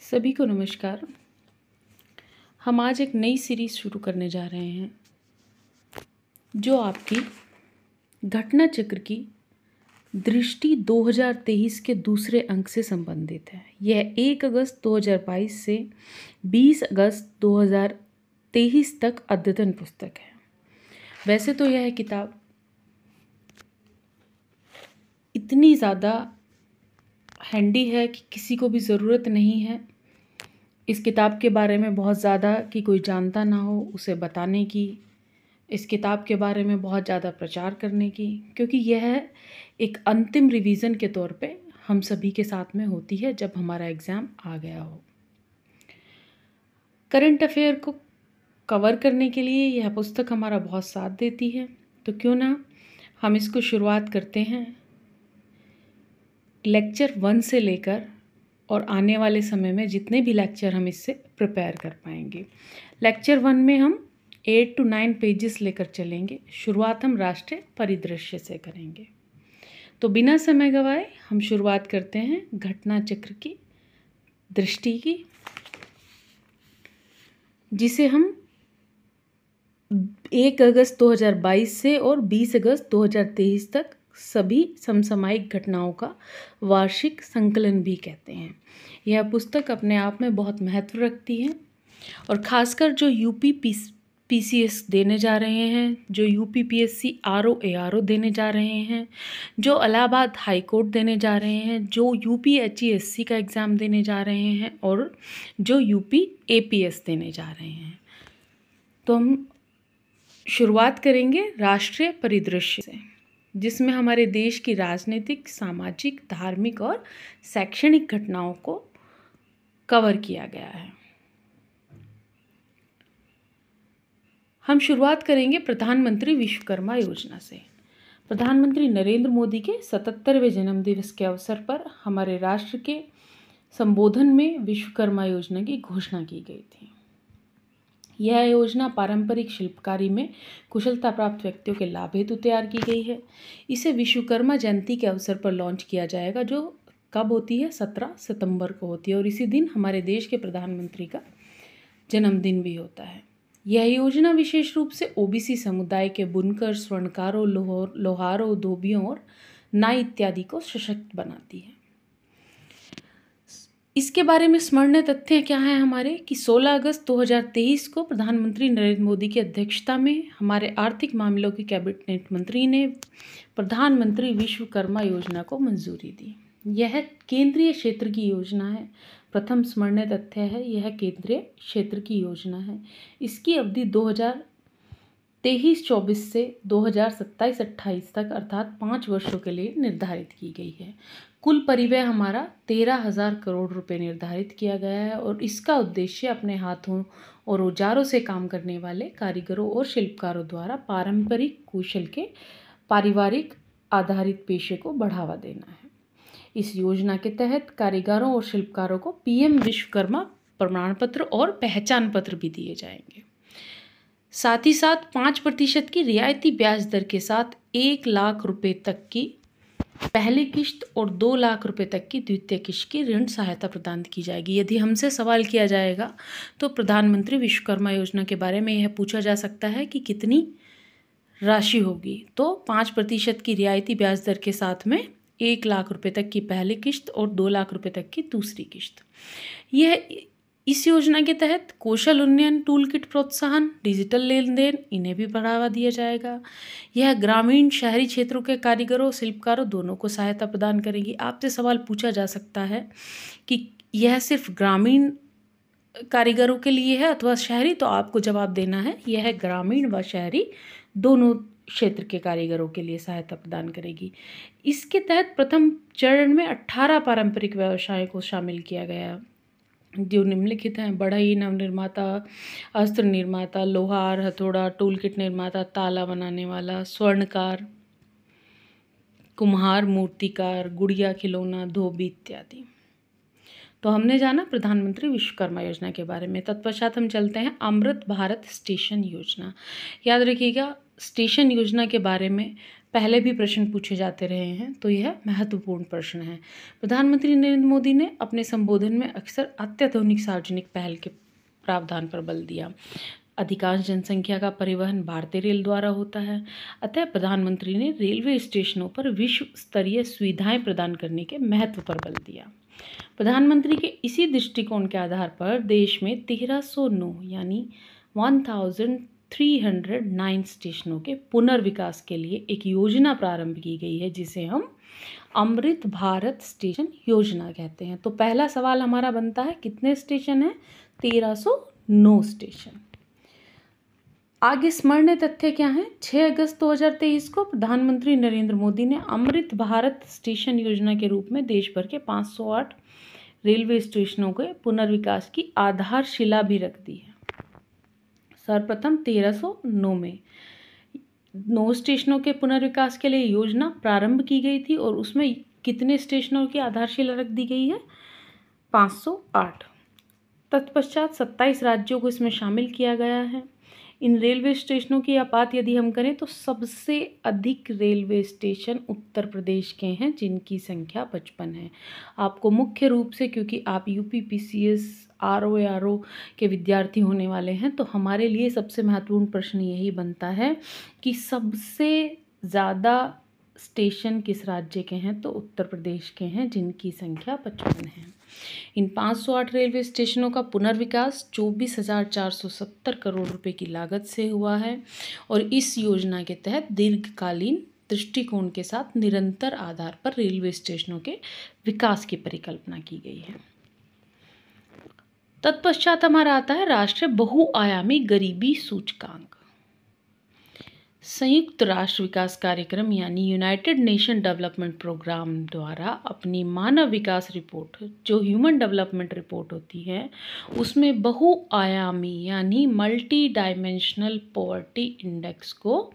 सभी को नमस्कार। हम आज एक नई सीरीज़ शुरू करने जा रहे हैं जो आपकी घटना चक्र की दृष्टि 2023 के दूसरे अंक से संबंधित है। यह 1 अगस्त 2022 से 20 अगस्त 2023 तक अद्यतन पुस्तक है। वैसे तो यह किताब इतनी ज़्यादा हैंडी है कि किसी को भी ज़रूरत नहीं है इस किताब के बारे में बहुत ज़्यादा कि कोई जानता ना हो उसे बताने की, इस किताब के बारे में बहुत ज़्यादा प्रचार करने की, क्योंकि यह एक अंतिम रिवीजन के तौर पे हम सभी के साथ में होती है जब हमारा एग्ज़ाम आ गया हो। करंट अफेयर को कवर करने के लिए यह पुस्तक हमारा बहुत साथ देती है, तो क्यों ना हम इसको शुरुआत करते हैं लेक्चर 1 से लेकर और आने वाले समय में जितने भी लेक्चर हम इससे प्रिपेयर कर पाएंगे। लेक्चर 1 में हम 8 to 9 पेजेस लेकर चलेंगे। शुरुआत हम राष्ट्रीय परिदृश्य से करेंगे। तो बिना समय गवाए हम शुरुआत करते हैं घटना चक्र की दृष्टि की, जिसे हम 1 अगस्त 2022 से और 20 अगस्त 2023 तक सभी समसामयिक घटनाओं का वार्षिक संकलन भी कहते हैं। यह पुस्तक अपने आप में बहुत महत्व रखती है और ख़ासकर जो यूपी पीसीएस देने जा रहे हैं, जो यूपी पीएससी आरओ एआरओ देने जा रहे हैं, जो इलाहाबाद हाई कोर्ट देने जा रहे हैं, जो यूपी एचईएससी का एग्ज़ाम देने जा रहे हैं और जो यूपी एपीएस देने जा रहे हैं। तो हम शुरुआत करेंगे राष्ट्रीय परिदृश्य से, जिसमें हमारे देश की राजनीतिक, सामाजिक, धार्मिक और शैक्षणिक घटनाओं को कवर किया गया है। हम शुरुआत करेंगे प्रधानमंत्री विश्वकर्मा योजना से। प्रधानमंत्री नरेंद्र मोदी के 77वें जन्मदिवस के अवसर पर हमारे राष्ट्र के संबोधन में विश्वकर्मा योजना की घोषणा की गई थी। यह योजना पारंपरिक शिल्पकारी में कुशलता प्राप्त व्यक्तियों के लाभ हेतु तैयार की गई है। इसे विश्वकर्मा जयंती के अवसर पर लॉन्च किया जाएगा, जो कब होती है? 17 सितंबर को होती है और इसी दिन हमारे देश के प्रधानमंत्री का जन्मदिन भी होता है। यह योजना विशेष रूप से ओबीसी समुदाय के बुनकर, स्वर्णकारों, लोहारों, धोबियों और नाई इत्यादि को सशक्त बनाती है। इसके बारे में स्मरणीय तथ्य क्या है हमारे कि 16 अगस्त 2023 को प्रधानमंत्री नरेंद्र मोदी की अध्यक्षता में हमारे आर्थिक मामलों के कैबिनेट मंत्री ने प्रधानमंत्री विश्वकर्मा योजना को मंजूरी दी। यह केंद्रीय क्षेत्र की योजना है। प्रथम स्मरणीय तथ्य है, यह केंद्रीय क्षेत्र की योजना है। इसकी अवधि 2023-24 से 2027-28 तक अर्थात 5 वर्षों के लिए निर्धारित की गई है। कुल परिव्यय हमारा 13,000 करोड़ रुपए निर्धारित किया गया है और इसका उद्देश्य अपने हाथों और औजारों से काम करने वाले कारीगरों और शिल्पकारों द्वारा पारंपरिक कौशल के पारिवारिक आधारित पेशे को बढ़ावा देना है। इस योजना के तहत कारीगरों और शिल्पकारों को पीएम विश्वकर्मा प्रमाण पत्र और पहचान पत्र भी दिए जाएंगे। साथ ही साथ 5% की रियायती ब्याज दर के साथ 1 लाख रुपए तक की पहली किश्त और 2 लाख रुपए तक की द्वितीय किश्त की ऋण सहायता प्रदान की जाएगी। यदि हमसे सवाल किया जाएगा तो प्रधानमंत्री विश्वकर्मा योजना के बारे में यह पूछा जा सकता है कि कितनी राशि होगी, तो 5% की रियायती ब्याज दर के साथ में 1 लाख रुपए तक की पहली किश्त और 2 लाख रुपए तक की दूसरी किश्त। यह इस योजना के तहत कौशल उन्नयन, टूल किट प्रोत्साहन, डिजिटल लेन देन, इन्हें भी बढ़ावा दिया जाएगा। यह ग्रामीण शहरी क्षेत्रों के कारीगरों, शिल्पकारों दोनों को सहायता प्रदान करेगी। आपसे सवाल पूछा जा सकता है कि यह सिर्फ ग्रामीण कारीगरों के लिए है अथवा शहरी, तो आपको जवाब देना है यह ग्रामीण व शहरी दोनों क्षेत्र के कारीगरों के लिए सहायता प्रदान करेगी। इसके तहत प्रथम चरण में 18 पारंपरिक व्यवसायों को शामिल किया गया जो निम्नलिखित हैं: बढ़ई, नवनिर्माता, अस्त्र निर्माता, लोहार, हथौड़ा, टूल किट निर्माता, ताला बनाने वाला, स्वर्णकार, कुम्हार, मूर्तिकार, गुड़िया खिलौना, धोबी इत्यादि। तो हमने जाना प्रधानमंत्री विश्वकर्मा योजना के बारे में। तत्पश्चात हम चलते हैं अमृत भारत स्टेशन योजना। याद रखिएगा, स्टेशन योजना के बारे में पहले भी प्रश्न पूछे जाते रहे हैं, तो यह महत्वपूर्ण प्रश्न है। प्रधानमंत्री नरेंद्र मोदी ने अपने संबोधन में अक्सर अत्याधुनिक सार्वजनिक पहल के प्रावधान पर बल दिया। अधिकांश जनसंख्या का परिवहन भारतीय रेल द्वारा होता है, अतः प्रधानमंत्री ने रेलवे स्टेशनों पर विश्व स्तरीय सुविधाएं प्रदान करने के महत्व पर बल दिया। प्रधानमंत्री के इसी दृष्टिकोण के आधार पर देश में 1309 यानी 1309 स्टेशनों के पुनर्विकास के लिए एक योजना प्रारंभ की गई है, जिसे हम अमृत भारत स्टेशन योजना कहते हैं। तो पहला सवाल हमारा बनता है, कितने स्टेशन हैं? 1309 स्टेशन। आगे स्मरणीय तथ्य क्या हैं? 6 अगस्त 2023 को प्रधानमंत्री नरेंद्र मोदी ने अमृत भारत स्टेशन योजना के रूप में देश भर के 508 रेलवे स्टेशनों के पुनर्विकास की आधारशिला भी रख दी है। सर्वप्रथम 1309 में 9 स्टेशनों के पुनर्विकास के लिए योजना प्रारंभ की गई थी और उसमें कितने स्टेशनों की आधारशिला रख दी गई है? 508। तत्पश्चात 27 राज्यों को इसमें शामिल किया गया है। इन रेलवे स्टेशनों की बात यदि हम करें तो सबसे अधिक रेलवे स्टेशन उत्तर प्रदेश के हैं, जिनकी संख्या 55 है। आपको मुख्य रूप से, क्योंकि आप UPPCS RO के विद्यार्थी होने वाले हैं, तो हमारे लिए सबसे महत्वपूर्ण प्रश्न यही बनता है कि सबसे ज़्यादा स्टेशन किस राज्य के हैं? तो उत्तर प्रदेश के हैं, जिनकी संख्या 55 है। इन 508 रेलवे स्टेशनों का पुनर्विकास 24,470 करोड़ रुपए की लागत से हुआ है और इस योजना के तहत दीर्घकालीन दृष्टिकोण के साथ निरंतर आधार पर रेलवे स्टेशनों के विकास की परिकल्पना की गई है। तत्पश्चात हमारा आता है राष्ट्रीय बहुआयामी गरीबी सूचकांक। संयुक्त राष्ट्र विकास कार्यक्रम यानी यूनाइटेड नेशन डेवलपमेंट प्रोग्राम द्वारा अपनी मानव विकास रिपोर्ट, जो ह्यूमन डेवलपमेंट रिपोर्ट होती है, उसमें बहुआयामी यानी मल्टी डायमेंशनल पॉवर्टी इंडेक्स को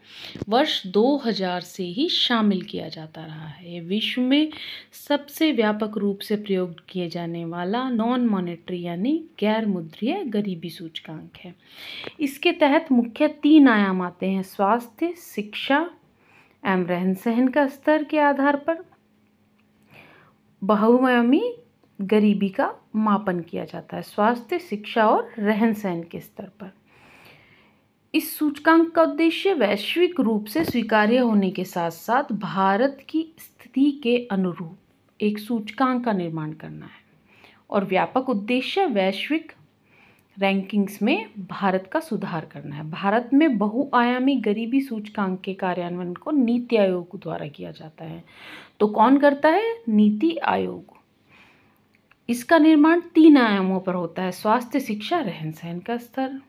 वर्ष 2000 से ही शामिल किया जाता रहा है। ये विश्व में सबसे व्यापक रूप से प्रयोग किए जाने वाला नॉन मॉनेटरी यानी गैर मुद्रीय गरीबी सूचकांक है। इसके तहत मुख्य 3 आयाम आते हैं: स्वास्थ्य, शिक्षा एवं रहन सहन का स्तर के आधार पर बहुआयामी गरीबी का मापन किया जाता है। स्वास्थ्य, शिक्षा और रहन सहन के स्तर पर इस सूचकांक का उद्देश्य वैश्विक रूप से स्वीकार्य होने के साथ साथ भारत की स्थिति के अनुरूप एक सूचकांक का निर्माण करना है और व्यापक उद्देश्य वैश्विक रैंकिंग्स में भारत का सुधार करना है। भारत में बहुआयामी गरीबी सूचकांक के कार्यान्वयन को नीति आयोग द्वारा किया जाता है। तो कौन करता है? नीति आयोग। इसका निर्माण 3 आयामों पर होता है: स्वास्थ्य, शिक्षा, रहन सहन का स्तर,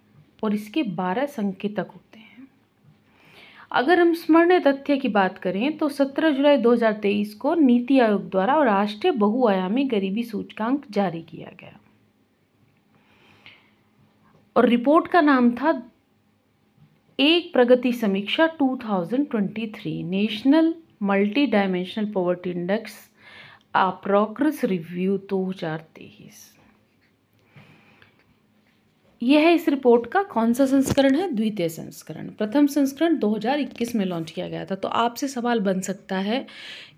और इसके 12 संकेतक होते हैं। अगर हम स्मरणीय तथ्य की बात करें तो 17 जुलाई 2023 को नीति आयोग द्वारा राष्ट्रीय बहुआयामी गरीबी सूचकांक जारी किया गया और रिपोर्ट का नाम था एक प्रगति समीक्षा 2023 national multidimensional poverty index a progress review 2023। यह इस रिपोर्ट का कौन सा संस्करण है? द्वितीय संस्करण। प्रथम संस्करण 2021 में लॉन्च किया गया था। तो आपसे सवाल बन सकता है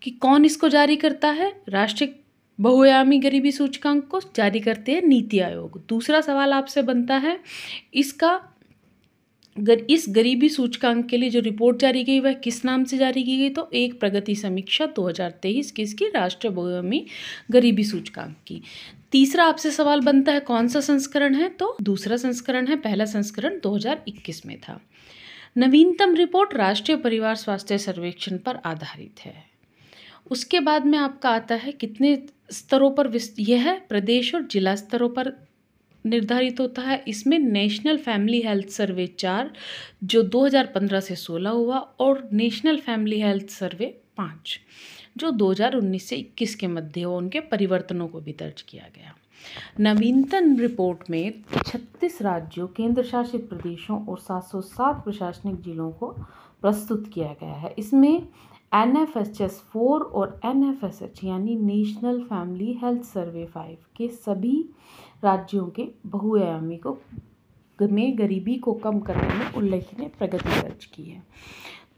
कि कौन इसको जारी करता है? राष्ट्रीय बहुआयामी गरीबी सूचकांक को जारी करते हैं नीति आयोग। दूसरा सवाल आपसे बनता है, इस गरीबी सूचकांक के लिए जो रिपोर्ट जारी की वह किस नाम से जारी की गई? तो एक प्रगति समीक्षा 2023 किसकी? राष्ट्रीय बहुआयामी गरीबी सूचकांक की। तीसरा आपसे सवाल बनता है कौन सा संस्करण है? तो दूसरा संस्करण है। पहला संस्करण 2021 में था। नवीनतम रिपोर्ट राष्ट्रीय परिवार स्वास्थ्य सर्वेक्षण पर आधारित है। उसके बाद में आपका आता है कितने स्तरों पर यह प्रदेश और जिला स्तरों पर निर्धारित होता है। इसमें नेशनल फैमिली हेल्थ सर्वे 4 जो 2015 से 16 हुआ और नेशनल फैमिली हेल्थ सर्वे 5 जो 2019 से 21 के मध्य हो, उनके परिवर्तनों को भी दर्ज किया गया। नवीनतम रिपोर्ट में 36 राज्यों, केंद्र शासित प्रदेशों और 707 प्रशासनिक जिलों को प्रस्तुत किया गया है। इसमें NFHS 4 और NFSH यानी नेशनल फैमिली हेल्थ सर्वे 5 के सभी राज्यों के बहुआयामी में गरीबी को कम करने में उल्लेखनीय प्रगति दर्ज की है।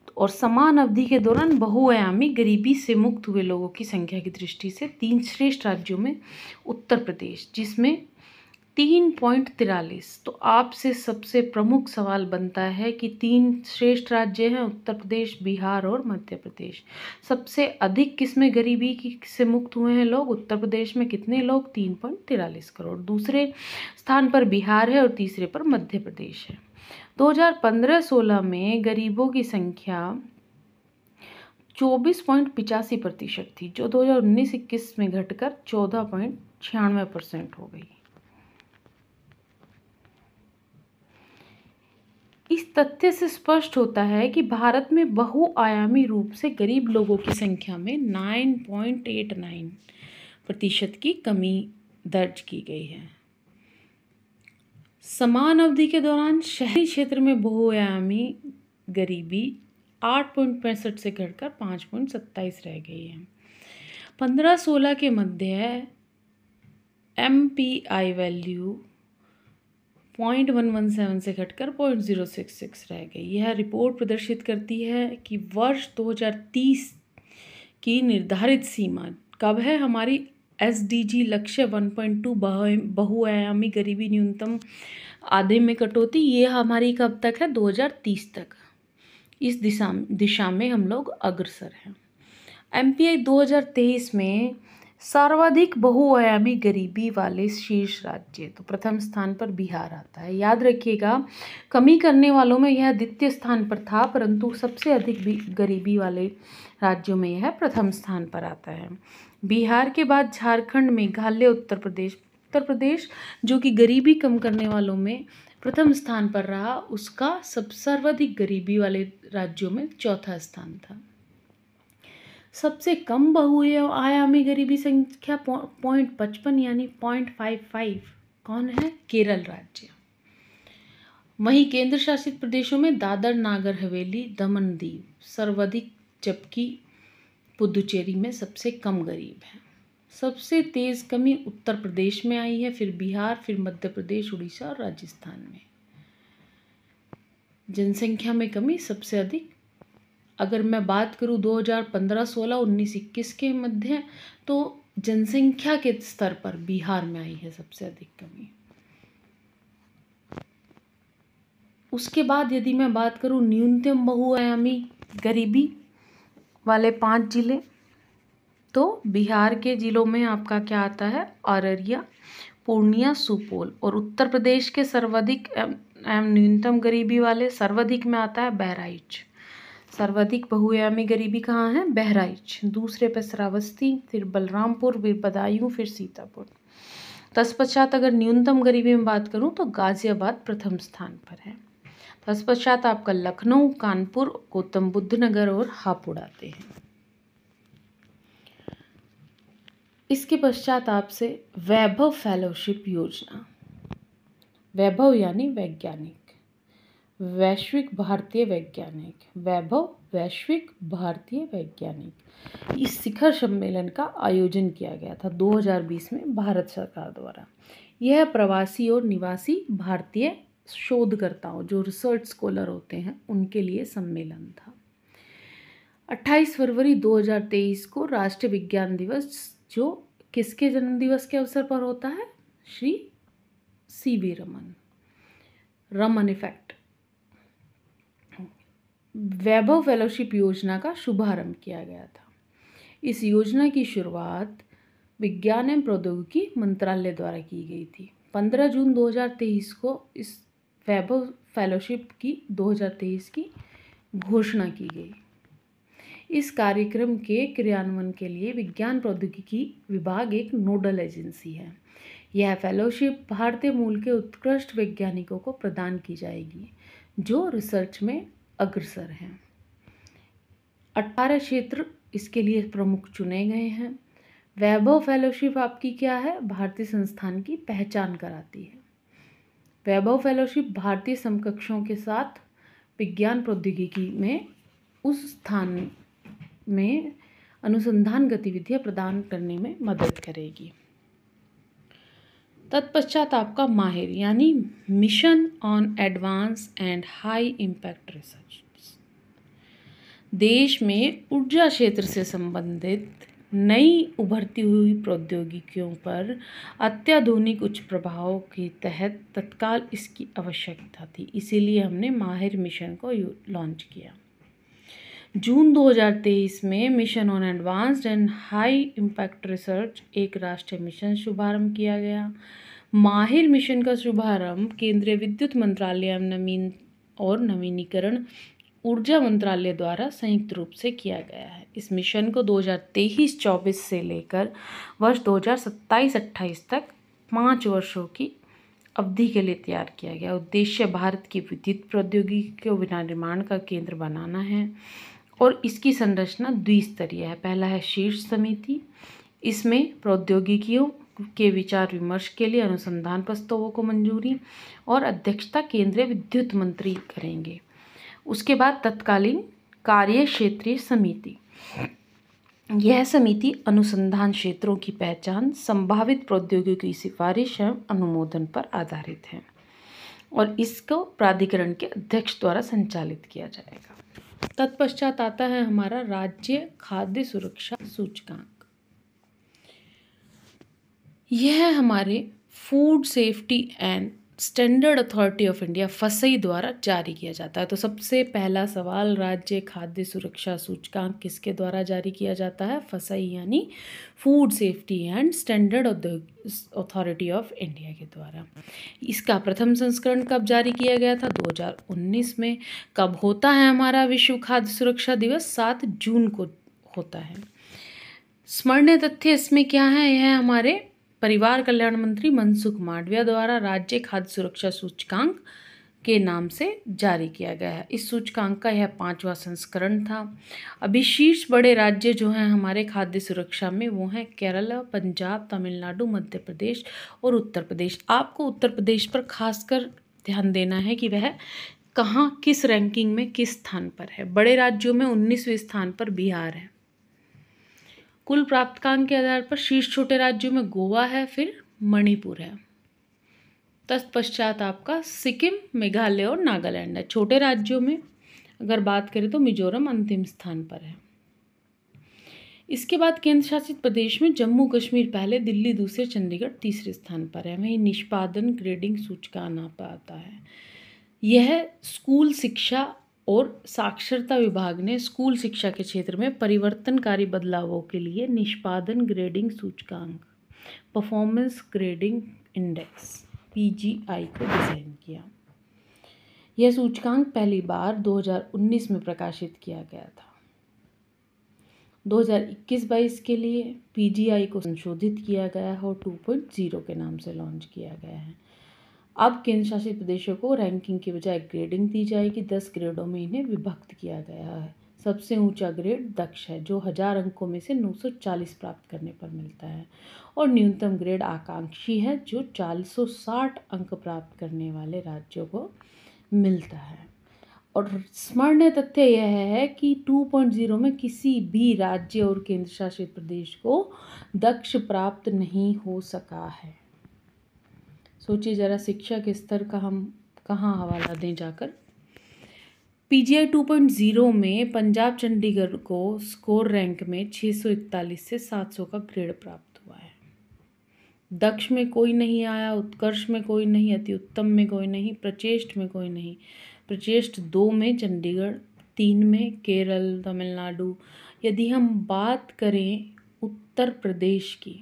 तो और समान अवधि के दौरान बहुआयामी गरीबी से मुक्त हुए लोगों की संख्या की दृष्टि से 3 श्रेष्ठ राज्यों में उत्तर प्रदेश, जिसमें 3.43। तो आपसे सबसे प्रमुख सवाल बनता है कि 3 श्रेष्ठ राज्य हैं उत्तर प्रदेश, बिहार और मध्य प्रदेश। सबसे अधिक किसमें गरीबी की से मुक्त हुए हैं लोग? उत्तर प्रदेश में कितने लोग? 3.43 करोड़। दूसरे स्थान पर बिहार है और तीसरे पर मध्य प्रदेश है। 2015-16 में गरीबों की संख्या 24.85% थी, जो 2019-21 में घटकर 14.96% हो गई। इस तथ्य से स्पष्ट होता है कि भारत में बहुआयामी रूप से गरीब लोगों की संख्या में 9.89% की कमी दर्ज की गई है। समान अवधि के दौरान शहरी क्षेत्र में बहुआयामी गरीबी 8.65 से घटकर 5.27 रह गई है। 15-16 के मध्य MPI वैल्यू 0.117 से घटकर 0.066 रह गई। यह रिपोर्ट प्रदर्शित करती है कि वर्ष 2030 की निर्धारित सीमा कब है? हमारी SDG लक्ष्य 1.2 बहुआयामी गरीबी न्यूनतम आधे में कटौती, ये हमारी कब तक है? 2030 तक। इस दिशा में हम लोग अग्रसर हैं। MPI 2023 में सर्वाधिक बहुआयामी गरीबी वाले शीर्ष राज्य, तो प्रथम स्थान पर बिहार आता है। याद रखिएगा, कमी करने वालों में यह द्वितीय स्थान पर था, परंतु सबसे अधिक गरीबी वाले राज्यों में यह प्रथम स्थान पर आता है। बिहार के बाद झारखंड, मेघालय, उत्तर प्रदेश जो कि गरीबी कम करने वालों में प्रथम स्थान पर रहा, उसका सर्वाधिक गरीबी वाले राज्यों में चौथा स्थान था। सबसे कम बहुआयामी गरीबी संख्या 0.55 यानी 0.55 कौन है? केरल राज्य। वहीं केंद्र शासित प्रदेशों में दादर नागर हवेली, दमन दीव सर्वाधिक, जबकि पुदुचेरी में सबसे कम गरीब है। सबसे तेज कमी उत्तर प्रदेश में आई है, फिर बिहार, फिर मध्य प्रदेश, उड़ीसा और राजस्थान में। जनसंख्या में कमी सबसे अधिक, अगर मैं बात करूं 2015-16, 19-21 के मध्य, तो जनसंख्या के स्तर पर बिहार में आई है सबसे अधिक कमी। उसके बाद यदि मैं बात करूं न्यूनतम बहुआयामी गरीबी वाले 5 जिले, तो बिहार के जिलों में आपका क्या आता है? अररिया, पूर्णिया, सुपौल। और उत्तर प्रदेश के सर्वाधिक न्यूनतम गरीबी वाले सर्वाधिक में आता है बहराइच। सर्वाधिक बहुआयामी गरीबी कहाँ है? बहराइच। दूसरे पे श्रावस्ती, फिर बलरामपुर, फिर बदायूं, फिर सीतापुर। तत्पश्चात अगर न्यूनतम गरीबी में बात करूं तो गाजियाबाद प्रथम स्थान पर है। तत्पश्चात आपका लखनऊ, कानपुर, गौतम बुद्ध नगर और हापुड़ आते हैं। इसके पश्चात आपसे वैभव फेलोशिप योजना, वैभव यानी वैज्ञानिक, वैश्विक भारतीय वैज्ञानिक, वैभव वैश्विक भारतीय वैज्ञानिक, इस शिखर सम्मेलन का आयोजन किया गया था 2020 में भारत सरकार द्वारा। यह प्रवासी और निवासी भारतीय शोधकर्ताओं, जो रिसर्च स्कॉलर होते हैं, उनके लिए सम्मेलन था। 28 फरवरी 2023 को राष्ट्रीय विज्ञान दिवस, जो किसके जन्म दिवस के अवसर पर होता है? श्री CV रमन इफेक्ट, वैभव फेलोशिप योजना का शुभारंभ किया गया था। इस योजना की शुरुआत विज्ञान एवं प्रौद्योगिकी मंत्रालय द्वारा की गई थी। 15 जून 2023 को इस वैभव फेलोशिप की 2023 की घोषणा की गई। इस कार्यक्रम के क्रियान्वयन के लिए विज्ञान प्रौद्योगिकी विभाग एक नोडल एजेंसी है। यह फेलोशिप भारतीय मूल के उत्कृष्ट वैज्ञानिकों को प्रदान की जाएगी जो रिसर्च में अग्रसर हैं। 18 क्षेत्र इसके लिए प्रमुख चुने गए हैं। वैभव फेलोशिप आपकी क्या है? भारतीय संस्थान की पहचान कराती है। वैभव फेलोशिप भारतीय समकक्षों के साथ विज्ञान प्रौद्योगिकी में उस स्थान में अनुसंधान गतिविधियां प्रदान करने में मदद करेगी। तत्पश्चात आपका माहिर यानी mission on advance and high impact research. देश में ऊर्जा क्षेत्र से संबंधित नई उभरती हुई प्रौद्योगिकियों पर अत्याधुनिक उच्च प्रभाव के तहत तत्काल इसकी आवश्यकता थी, इसीलिए हमने माहिर मिशन को लॉन्च किया। जून 2023 में mission on advanced and high impact research एक राष्ट्रीय मिशन शुभारंभ किया गया। माहिर मिशन का शुभारंभ केंद्रीय विद्युत मंत्रालय और नवीनीकरण ऊर्जा मंत्रालय द्वारा संयुक्त रूप से किया गया है। इस मिशन को 2023-24 से लेकर वर्ष 2027-28 तक 5 वर्षों की अवधि के लिए तैयार किया गया। उद्देश्य भारत की विद्युत प्रौद्योगिकी को विनिर्माण का केंद्र बनाना है और इसकी संरचना द्विस्तरीय है। पहला है शीर्ष समिति, इसमें प्रौद्योगिकियों के विचार विमर्श के लिए अनुसंधान प्रस्तावों को मंजूरी और अध्यक्षता केंद्रीय विद्युत मंत्री करेंगे। उसके बाद तत्कालीन कार्य क्षेत्रीय समिति, यह समिति अनुसंधान क्षेत्रों की पहचान, संभावित प्रौद्योगिकी की सिफारिश एवं अनुमोदन पर आधारित है और इसको प्राधिकरण के अध्यक्ष द्वारा संचालित किया जाएगा। तत्पश्चात आता है हमारा राज्य खाद्य सुरक्षा सूचकांक। यह हमारे food safety and standard authority of India FSSAI द्वारा जारी किया जाता है। तो सबसे पहला सवाल, राज्य खाद्य सुरक्षा सूचकांक किसके द्वारा जारी किया जाता है? फसई यानी food safety and standard authority of India के द्वारा। इसका प्रथम संस्करण कब जारी किया गया था? 2019 में। कब होता है हमारा विश्व खाद्य सुरक्षा दिवस? 7 जून को होता है। स्मरणीय तथ्य इसमें क्या है? यह हमारे परिवार कल्याण मंत्री मनसुख मांडविया द्वारा राज्य खाद्य सुरक्षा सूचकांक के नाम से जारी किया गया है। इस सूचकांक का यह 5वां संस्करण था। अभी शीर्ष बड़े राज्य जो हैं हमारे खाद्य सुरक्षा में वो हैं केरला, पंजाब, तमिलनाडु, मध्य प्रदेश और उत्तर प्रदेश। आपको उत्तर प्रदेश पर खासकर ध्यान देना है कि वह कहाँ, किस रैंकिंग में, किस स्थान पर है। बड़े राज्यों में 19वें स्थान पर बिहार है। कुल प्राप्तांक के आधार पर शीर्ष छोटे राज्यों में गोवा है, फिर मणिपुर है। तत्पश्चात आपका सिक्किम, मेघालय और नागालैंड है। छोटे राज्यों में अगर बात करें तो मिजोरम अंतिम स्थान पर है। इसके बाद केंद्र शासित प्रदेश में जम्मू कश्मीर पहले, दिल्ली दूसरे, चंडीगढ़ तीसरे स्थान पर है। वहीं निष्पादन ग्रेडिंग सूचकांक आता है। यह स्कूल शिक्षा और साक्षरता विभाग ने स्कूल शिक्षा के क्षेत्र में परिवर्तनकारी बदलावों के लिए निष्पादन ग्रेडिंग सूचकांक, परफॉर्मेंस ग्रेडिंग इंडेक्स PGI को डिज़ाइन किया। यह सूचकांक पहली बार 2019 में प्रकाशित किया गया था। 2021-22 के लिए PGI को संशोधित किया गया है और 2.0 के नाम से लॉन्च किया गया है। अब केंद्र शासित प्रदेशों को रैंकिंग की बजाय ग्रेडिंग दी जाएगी। 10 ग्रेडों में इन्हें विभक्त किया गया है। सबसे ऊंचा ग्रेड दक्ष है, जो 1000 अंकों में से 940 प्राप्त करने पर मिलता है, और न्यूनतम ग्रेड आकांक्षी है, जो 460 अंक प्राप्त करने वाले राज्यों को मिलता है। और स्मरणीय तथ्य यह है कि 2.0 में किसी भी राज्य और केंद्र शासित प्रदेश को दक्ष प्राप्त नहीं हो सका है। सोचिए जरा, शिक्षा के स्तर का हम कहाँ हवाला दें जाकर। PGI 2.0 में पंजाब चंडीगढ़ को स्कोर रैंक में 641 से 700 का ग्रेड प्राप्त हुआ है। दक्ष में कोई नहीं आया, उत्कर्ष में कोई नहीं, अति उत्तम में कोई नहीं, प्रचेष्ट में कोई नहीं। प्रचेष्ट 2 में चंडीगढ़, 3 में केरल, तमिलनाडु। यदि हम बात करें उत्तर प्रदेश की,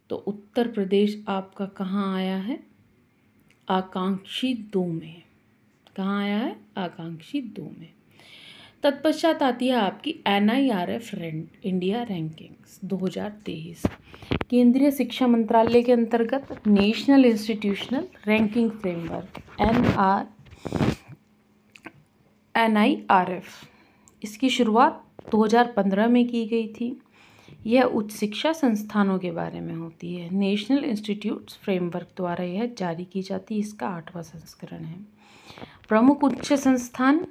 तो उत्तर प्रदेश आपका कहाँ आया है? आकांक्षी 2 में। कहाँ आया है? आकांक्षी 2 में। तत्पश्चात आती है आपकी NIRF इंडिया रैंकिंग्स 2023। केंद्रीय शिक्षा मंत्रालय के अंतर्गत national institutional ranking framework NIRF, इसकी शुरुआत 2015 में की गई थी। यह उच्च शिक्षा संस्थानों के बारे में होती है। नेशनल इंस्टीट्यूट्स फ्रेमवर्क द्वारा यह जारी की जाती है। इसका 8वां संस्करण है। प्रमुख उच्च संस्थान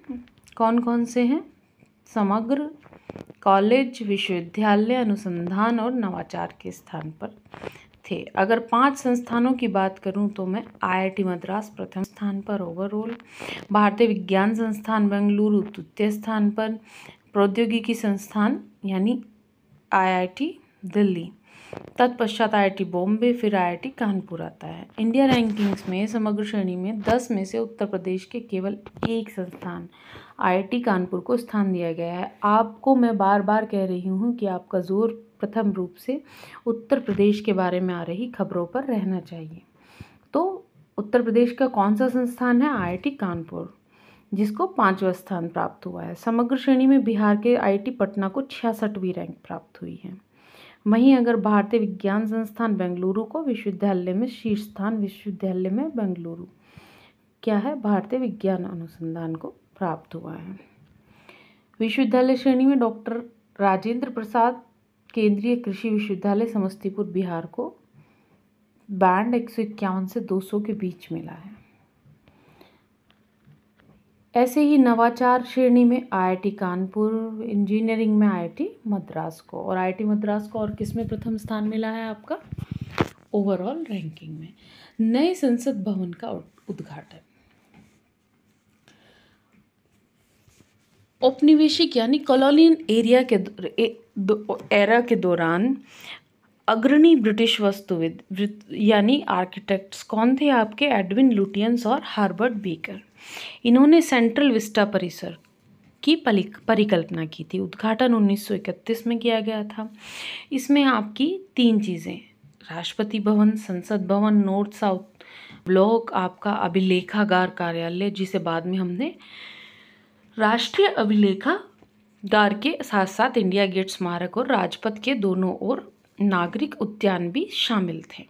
कौन कौन से हैं? समग्र कॉलेज, विश्वविद्यालय, अनुसंधान और नवाचार के स्थान पर थे। अगर 5 संस्थानों की बात करूं तो मैं IIT मद्रास प्रथम स्थान पर ओवरऑल, भारतीय विज्ञान संस्थान बेंगलुरु द्वितीय स्थान पर, प्रौद्योगिकी संस्थान यानी IIT दिल्ली, तत्पश्चात IIT बॉम्बे, फिर IIT कानपुर आता है। इंडिया रैंकिंग्स में समग्र श्रेणी में 10 में से उत्तर प्रदेश के केवल एक संस्थान IIT कानपुर को स्थान दिया गया है। आपको मैं बार बार कह रही हूँ कि आपका जोर प्रथम रूप से उत्तर प्रदेश के बारे में आ रही खबरों पर रहना चाहिए। तो उत्तर प्रदेश का कौन सा संस्थान है? IIT कानपुर, जिसको 5वां स्थान प्राप्त हुआ है। समग्र श्रेणी में बिहार के IIT पटना को 66वीं रैंक प्राप्त हुई है। वहीं अगर भारतीय विज्ञान संस्थान बेंगलुरु को विश्वविद्यालय में शीर्ष स्थान, विश्वविद्यालय में बेंगलुरु क्या है? भारतीय विज्ञान अनुसंधान को प्राप्त हुआ है। विश्वविद्यालय श्रेणी में डॉक्टर राजेंद्र प्रसाद केंद्रीय कृषि विश्वविद्यालय समस्तीपुर बिहार को बैंड 151 से 200 के बीच मिला है। ऐसे ही नवाचार श्रेणी में IIT कानपुर, इंजीनियरिंग में IIT मद्रास को, और IIT मद्रास को और किस में प्रथम स्थान मिला है आपका? ओवरऑल रैंकिंग में। नए संसद भवन का उद्घाटन। औपनिवेशिक यानी कॉलोनियल एरा के दौरान अग्रणी ब्रिटिश वास्तुविद यानी आर्किटेक्ट्स कौन थे आपके? एडविन लुटियंस और हार्बर्ट बेकर। इन्होंने सेंट्रल विस्टा परिसर की परिकल्पना की थी। उद्घाटन 1931 में किया गया था। इसमें आपकी 3 चीज़ें, राष्ट्रपति भवन, संसद भवन, नॉर्थ साउथ ब्लॉक, आपका अभिलेखागार कार्यालय, जिसे बाद में हमने राष्ट्रीय अभिलेखागार के साथ साथ इंडिया गेट स्मारक और राजपथ के दोनों ओर नागरिक उद्यान भी शामिल थे।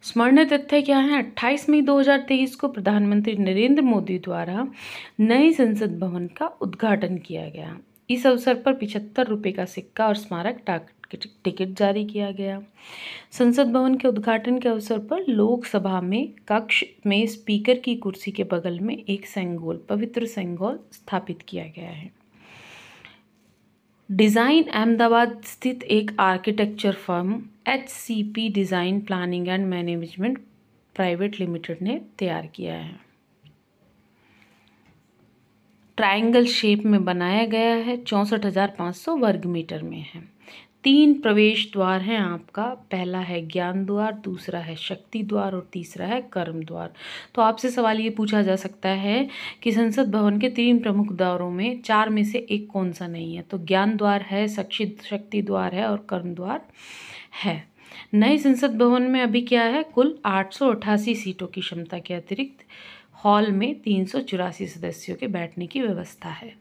स्मरणीय तथ्य क्या है? 28 मई 2023 को प्रधानमंत्री नरेंद्र मोदी द्वारा नए संसद भवन का उद्घाटन किया गया। इस अवसर पर 75 रुपये का सिक्का और स्मारक डाक टिकट जारी किया गया। संसद भवन के उद्घाटन के अवसर पर लोकसभा में कक्ष में स्पीकर की कुर्सी के बगल में एक सेंगोल, पवित्र सेंगोल स्थापित किया गया है। डिज़ाइन अहमदाबाद स्थित एक architecture firm HCP design planning and management private limited ने तैयार किया है। ट्रायंगल शेप में बनाया गया है, 64,500 वर्ग मीटर में है। 3 प्रवेश द्वार हैं आपका। पहला है ज्ञान द्वार, दूसरा है शक्ति द्वार और तीसरा है कर्म द्वार। तो आपसे सवाल ये पूछा जा सकता है कि संसद भवन के 3 प्रमुख द्वारों में 4 में से एक कौन सा नहीं है? तो ज्ञान द्वार है, शक्ति द्वार है और कर्म द्वार है। नए संसद भवन में अभी क्या है? कुल 888 सीटों की क्षमता के अतिरिक्त हॉल में 384 सदस्यों के बैठने की व्यवस्था है।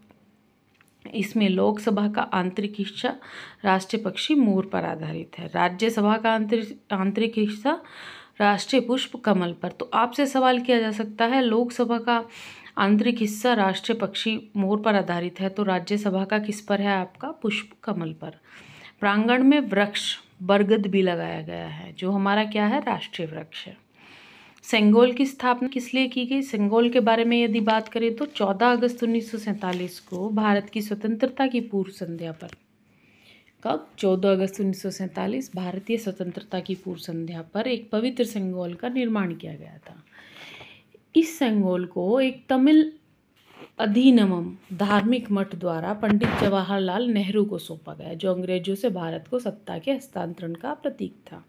इसमें लोकसभा का आंतरिक हिस्सा राष्ट्रीय पक्षी मोर पर आधारित है। राज्यसभा का आंतरिक हिस्सा राष्ट्रीय पुष्प कमल पर। तो आपसे सवाल किया जा सकता है, लोकसभा का आंतरिक हिस्सा राष्ट्रीय पक्षी मोर पर आधारित है, तो राज्यसभा का किस पर है? आपका पुष्प कमल पर। प्रांगण में वृक्ष बरगद भी लगाया गया है, जो हमारा क्या है? राष्ट्रीय वृक्ष है। सेंगोल की स्थापना किस लिए की गई? सेंगोल के बारे में यदि बात करें तो 14 अगस्त 1947 को भारत की स्वतंत्रता की पूर्व संध्या पर, कब? 14 अगस्त 1947 भारतीय स्वतंत्रता की पूर्व संध्या पर एक पवित्र सेंगोल का निर्माण किया गया था। इस सेंगोल को एक तमिल अधिनियम धार्मिक मठ द्वारा पंडित जवाहरलाल नेहरू को सौंपा गया, जो अंग्रेजों से भारत को सत्ता के हस्तांतरण का प्रतीक था।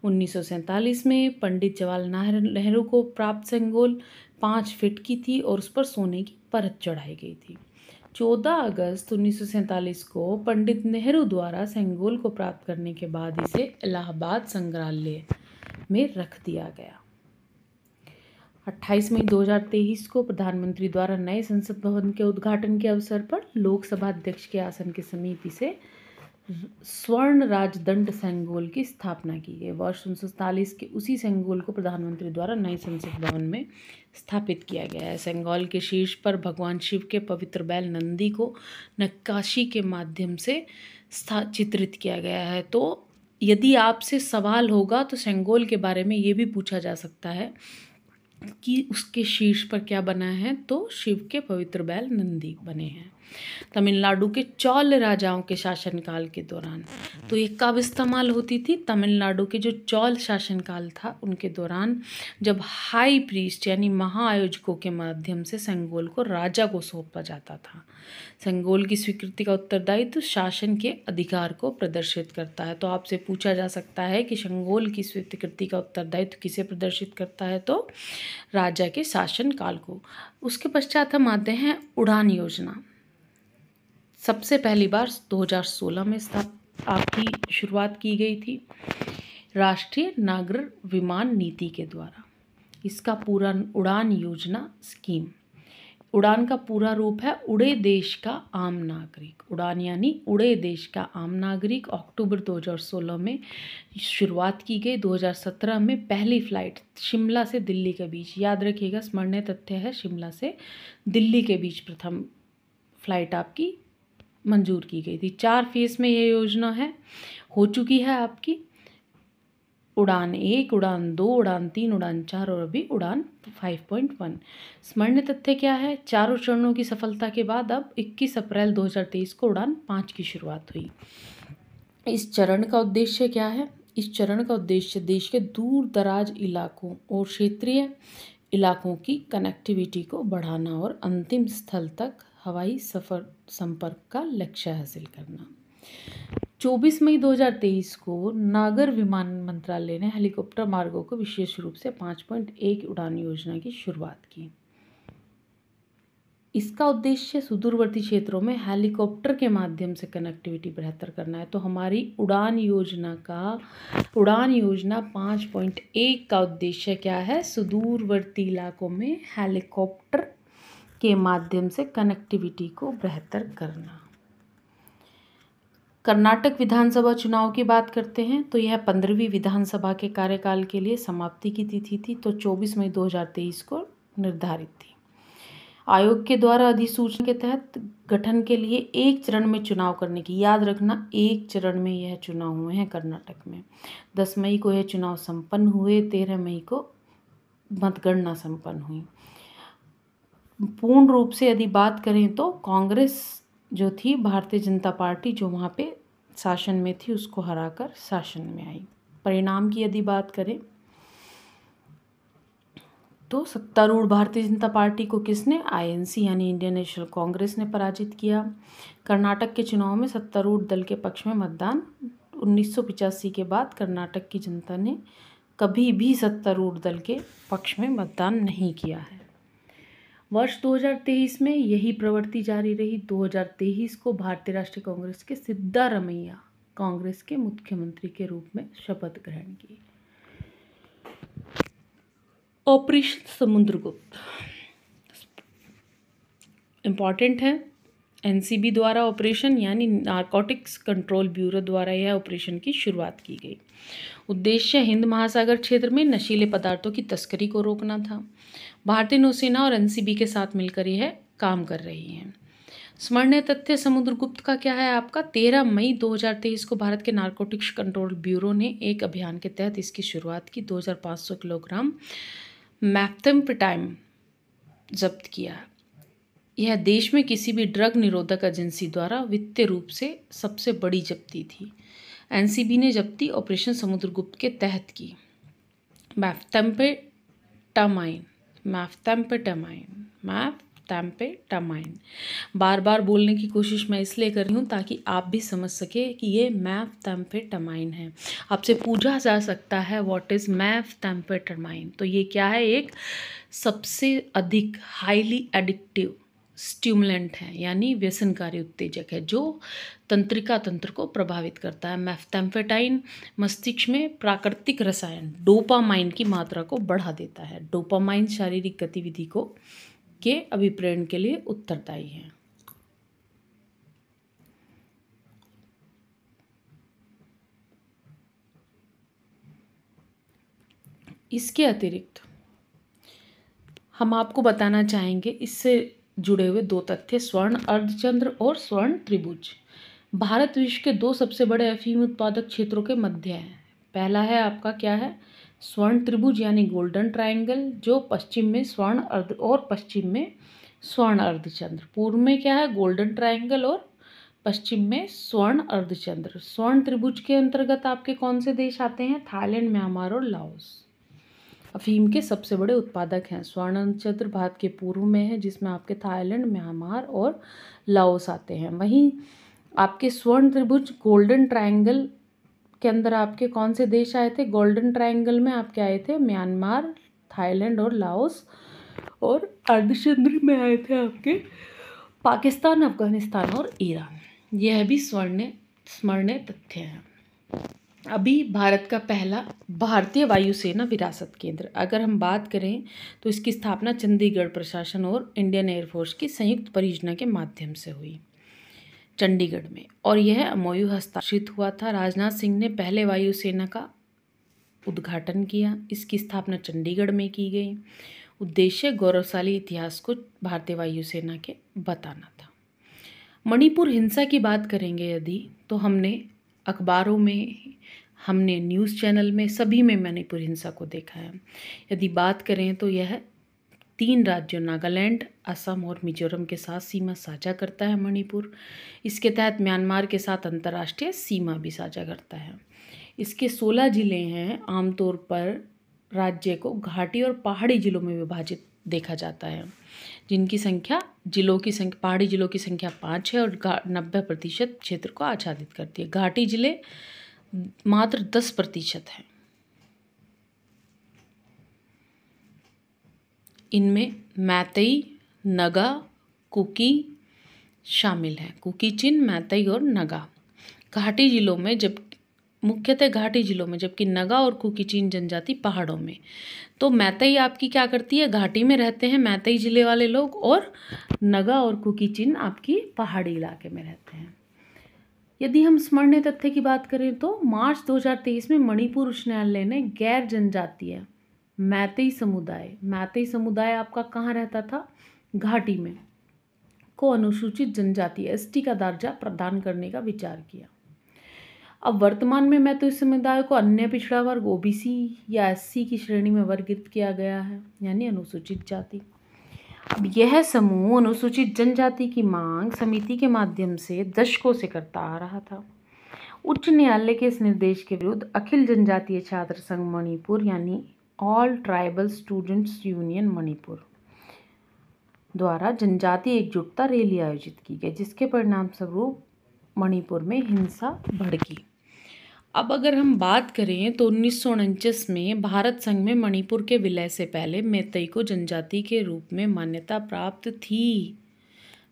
1947 में पंडित जवाहरलाल नेहरू को प्राप्त सेंगोल 5 फीट की थी और उस पर सोने की परत चढ़ाई गई थी। 14 अगस्त 1947 को पंडित नेहरू द्वारा सेंगोल को प्राप्त करने के बाद इसे इलाहाबाद संग्रहालय में रख दिया गया। 28 मई 2023 को प्रधानमंत्री द्वारा नए संसद भवन के उद्घाटन के अवसर पर लोकसभा अध्यक्ष के आसन के समीप इसे स्वर्ण राजदंड सेंगोल की स्थापना की गई। वर्ष 1947 के उसी सेंगोल को प्रधानमंत्री द्वारा नए संसद भवन में स्थापित किया गया है। सेंगोल के शीर्ष पर भगवान शिव के पवित्र बैल नंदी को नक्काशी के माध्यम से चित्रित किया गया है। तो यदि आपसे सवाल होगा तो सेंगोल के बारे में ये भी पूछा जा सकता है कि उसके शीर्ष पर क्या बना है, तो शिव के पवित्र बैल नंदी बने हैं। तमिलनाडु के चोल राजाओं के शासनकाल के दौरान। तो ये कब इस्तेमाल होती थी? तमिलनाडु के जो चोल शासनकाल था उनके दौरान, जब हाई प्रीस्ट यानी महाआयोजकों के माध्यम से सेंगोल को राजा को सौंपा जाता था। सेंगोल की स्वीकृति का उत्तरदायित्व शासन के अधिकार को प्रदर्शित करता है। तो आपसे पूछा जा सकता है कि सेंगोल की स्वीकृति का उत्तरदायित्व किसे प्रदर्शित करता है? तो राजा के शासनकाल को। उसके पश्चात हम आते हैं उड़ान योजना। सबसे पहली बार 2016 में आपकी शुरुआत की गई थी राष्ट्रीय नागर विमान नीति के द्वारा। इसका पूरा उड़ान योजना स्कीम, उड़ान का पूरा रूप है उड़े देश का आम नागरिक। उड़ान यानी उड़े देश का आम नागरिक। अक्टूबर 2016 में शुरुआत की गई। 2017 में पहली फ्लाइट शिमला से दिल्ली के बीच, याद रखिएगा स्मरणीय तथ्य है, शिमला से दिल्ली के बीच प्रथम फ्लाइट आपकी मंजूर की गई थी। 4 फेज में ये योजना हो चुकी है आपकी। उड़ान 1, उड़ान 2, उड़ान 3, उड़ान 4 और अभी उड़ान 5.1। स्मरणीय तथ्य क्या है? चारों चरणों की सफलता के बाद अब 21 अप्रैल 2023 को उड़ान 5 की शुरुआत हुई। इस चरण का उद्देश्य क्या है? इस चरण का उद्देश्य देश के दूर दराज इलाकों और क्षेत्रीय इलाकों की कनेक्टिविटी को बढ़ाना और अंतिम स्थल तक हवाई सफर संपर्क का लक्ष्य हासिल करना। 24 मई 2023 को नागर विमान मंत्रालय ने हेलीकॉप्टर मार्गों को विशेष रूप से 5.1 उड़ान योजना की शुरुआत की। इसका उद्देश्य सुदूरवर्ती क्षेत्रों में हेलीकॉप्टर के माध्यम से कनेक्टिविटी बेहतर करना है। तो हमारी उड़ान योजना 5.1 का उद्देश्य क्या है? सुदूरवर्ती इलाकों में हेलीकॉप्टर के माध्यम से कनेक्टिविटी को बेहतर करना। कर्नाटक विधानसभा चुनाव की बात करते हैं तो यह 15वीं विधानसभा के कार्यकाल के लिए समाप्ति की तिथि थी। तो 24 मई 2023 को निर्धारित थी। आयोग के द्वारा अधिसूचना के तहत गठन के लिए एक चरण में चुनाव करने की, याद रखना एक चरण में यह चुनाव हुए हैं कर्नाटक में। 10 मई को यह चुनाव संपन्न हुए, 13 मई को मतगणना संपन्न हुई। पूर्ण रूप से यदि बात करें तो कांग्रेस जो थी, भारतीय जनता पार्टी जो वहाँ पे शासन में थी, उसको हराकर शासन में आई। परिणाम की यदि बात करें तो सत्तारूढ़ भारतीय जनता पार्टी को किसने? आईएनसी यानी इंडियन नेशनल कांग्रेस ने पराजित किया। कर्नाटक के चुनाव में सत्तारूढ़ दल के पक्ष में मतदान 1985 के बाद कर्नाटक की जनता ने कभी भी सत्तारूढ़ दल के पक्ष में मतदान नहीं किया है। वर्ष 2023 में यही प्रवृत्ति जारी रही। 2023 को भारतीय राष्ट्रीय कांग्रेस के सिद्धारमैया कांग्रेस के मुख्यमंत्री के रूप में शपथ ग्रहण की। ऑपरेशन समुद्रगुप्त इम्पॉर्टेंट है। एनसीबी द्वारा ऑपरेशन यानी नारकोटिक्स कंट्रोल ब्यूरो द्वारा यह ऑपरेशन की शुरुआत की गई। उद्देश्य हिंद महासागर क्षेत्र में नशीले पदार्थों की तस्करी को रोकना था। भारतीय नौसेना और एनसीबी के साथ मिलकर यह काम कर रही है। स्मरणीय तथ्य समुद्रगुप्त का क्या है आपका? 13 मई 2023 को भारत के नारकोटिक्स कंट्रोल ब्यूरो ने एक अभियान के तहत इसकी शुरुआत की। 2500 किलोग्राम मैथेम्फेटाइन जब्त किया। यह देश में किसी भी ड्रग निरोधक एजेंसी द्वारा वित्तीय रूप से सबसे बड़ी जब्ती थी। एनसीबी ने जब्ती ऑपरेशन समुद्रगुप्त के तहत की। मैथेम्फेटामाइन बार बार बोलने की कोशिश मैं इसलिए कर रही हूँ ताकि आप भी समझ सके कि ये मैथेम्फेटामाइन है। आपसे पूछा जा सकता है व्हाट इज़ मैथेम्फेटामाइन, तो ये क्या है? एक सबसे अधिक हाईली एडिक्टिव स्टिमुलेंट है यानी व्यसनकारी उत्तेजक है जो तंत्रिका तंत्र को प्रभावित करता है। मैथेम्फेटाइन मस्तिष्क में प्राकृतिक रसायन डोपामाइन की मात्रा को बढ़ा देता है। डोपामाइन शारीरिक गतिविधि के अभिप्रेरण के लिए उत्तरदायी है। इसके अतिरिक्त हम आपको बताना चाहेंगे इससे जुड़े हुए 2 तथ्य, स्वर्ण अर्धचंद्र और स्वर्ण त्रिभुज। भारत विश्व के 2 सबसे बड़े अफीम उत्पादक क्षेत्रों के मध्य है। पहला है आपका क्या है? स्वर्ण त्रिभुज यानी गोल्डन ट्रायंगल, जो पश्चिम में स्वर्ण अर्ध और पश्चिम में स्वर्ण अर्धचंद्र। पूर्व में क्या है, गोल्डन ट्रायंगल, और पश्चिम में स्वर्ण अर्धचंद्र। स्वर्ण त्रिभुज के अंतर्गत आपके कौन से देश आते हैं, थाईलैंड, म्यांमार और लाओस। अफीम के सबसे बड़े उत्पादक हैं। स्वर्ण अर्धचंद्र भारत के पूर्व में है, जिसमें आपके थाईलैंड, म्यांमार और लाओस आते हैं। वहीं आपके स्वर्ण त्रिभुज गोल्डन ट्रायंगल के अंदर आपके कौन से देश आए थे, गोल्डन ट्रायंगल में आपके आए थे म्यांमार, थाईलैंड और लाओस, और अर्धचंद्र में आए थे आपके पाकिस्तान, अफगानिस्तान और ईरान। यह भी स्मरणीय तथ्य हैं। अभी भारत का पहला भारतीय वायुसेना विरासत केंद्र, अगर हम बात करें तो इसकी स्थापना चंडीगढ़ प्रशासन और इंडियन एयरफोर्स की संयुक्त परियोजना के माध्यम से हुई चंडीगढ़ में, और यह MOU हस्ताक्षरित हुआ था। राजनाथ सिंह ने पहले वायुसेना का उद्घाटन किया। इसकी स्थापना चंडीगढ़ में की गई। उद्देश्य गौरवशाली इतिहास को भारतीय वायुसेना के बताना था। मणिपुर हिंसा की बात करेंगे यदि, तो हमने अखबारों में, हमने न्यूज़ चैनल में, सभी में मणिपुर हिंसा को देखा है। यदि बात करें तो यह 3 राज्यों नागालैंड, असम और मिजोरम के साथ सीमा साझा करता है मणिपुर। इसके तहत म्यांमार के साथ अंतर्राष्ट्रीय सीमा भी साझा करता है। इसके 16 जिले हैं। आमतौर पर राज्य को घाटी और पहाड़ी जिलों में विभाजित देखा जाता है, जिनकी संख्या पहाड़ी जिलों की संख्या 5 है और 90% क्षेत्र को आच्छादित करती है। घाटी जिले मात्र 10% हैं। इनमें मैतेई, नगा, कुकी शामिल हैं। कुकी, चिन, मैतेई और नगा घाटी जिलों में, मुख्यतः घाटी जिलों में, जबकि नगा और कुकी चीन जनजाति पहाड़ों में। तो मैतेई आपकी क्या करती है, घाटी में रहते हैं मैतेई जिले वाले लोग, और नगा और कुकी चीन आपकी पहाड़ी इलाके में रहते हैं। यदि हम स्मरणीय तथ्य की बात करें तो मार्च 2023 में मणिपुर उच्च न्यायालय ने गैर जनजातीय मैतेई समुदाय आपका कहाँ रहता था, घाटी में, को अनुसूचित जनजाति ST का दर्जा प्रदान करने का विचार किया। अब वर्तमान में मैतेई समुदाय को अन्य पिछड़ा वर्ग OBC या SC की श्रेणी में वर्गीकृत किया गया है, यानी अनुसूचित जाति। अब यह समूह अनुसूचित जनजाति की मांग समिति के माध्यम से दशकों से करता आ रहा था। उच्च न्यायालय के इस निर्देश के विरुद्ध अखिल जनजातीय छात्र संघ मणिपुर, यानी all tribal students union Manipur द्वारा जनजातीय एकजुटता रैली आयोजित की गई, जिसके परिणाम स्वरूप मणिपुर में हिंसा भड़की। अब अगर हम बात करें तो 1949 में भारत संघ में मणिपुर के विलय से पहले मैतेई को जनजाति के रूप में मान्यता प्राप्त थी।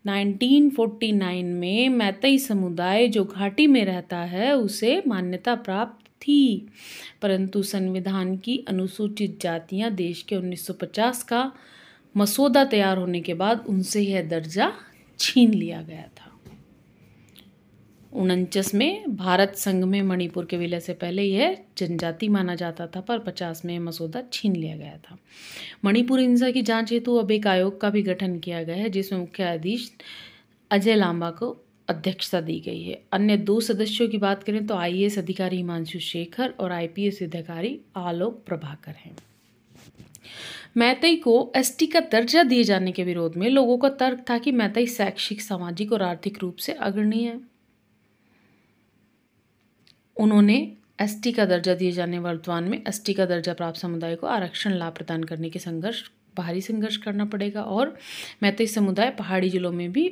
1949 में मैतेई समुदाय जो घाटी में रहता है उसे मान्यता प्राप्त थी, परंतु संविधान की अनुसूचित जातियां देश के 1950 का मसौदा तैयार होने के बाद उनसे यह दर्जा छीन लिया गया था। 1949 में भारत संघ में मणिपुर के विलय से पहले यह जनजाति माना जाता था, पर 50 में मसौदा छीन लिया गया था। मणिपुर हिंसा की जांच हेतु अब एक आयोग का भी गठन किया गया है, जिसमें मुख्य न्यायाधीश अजय लांबा को अध्यक्षता दी गई है। अन्य 2 सदस्यों की बात करें तो IAS अधिकारी हिमांशु शेखर और IPS अधिकारी आलोक प्रभाकर हैं। मैतेई को ST का दर्जा दिए जाने के विरोध में लोगों का तर्क था कि मैतेई शैक्षिक, सामाजिक और आर्थिक रूप से अग्रणी है। उन्होंने ST का दर्जा दिए जाने वर्तमान में ST का दर्जा प्राप्त समुदाय को आरक्षण लाभ प्रदान करने के भारी संघर्ष करना पड़ेगा, और मैतेई समुदाय पहाड़ी जिलों में भी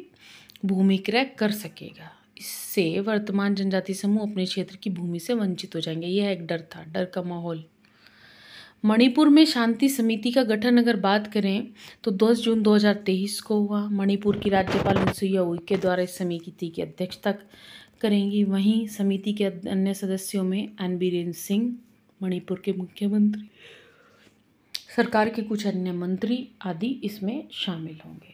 भूमि क्रय कर सकेगा। इससे वर्तमान जनजाति समूह अपने क्षेत्र की भूमि से वंचित हो जाएंगे। यह एक डर था, डर का माहौल। मणिपुर में शांति समिति का गठन अगर बात करें तो 10 जून 2023 को हुआ। मणिपुर की राज्यपाल अनुसुईया उइके द्वारा इस समिति की अध्यक्षता करेंगी। वहीं समिति के अन्य सदस्यों में एन बीरेन सिंह, मणिपुर के मुख्यमंत्री, सरकार के कुछ अन्य मंत्री आदि इसमें शामिल होंगे।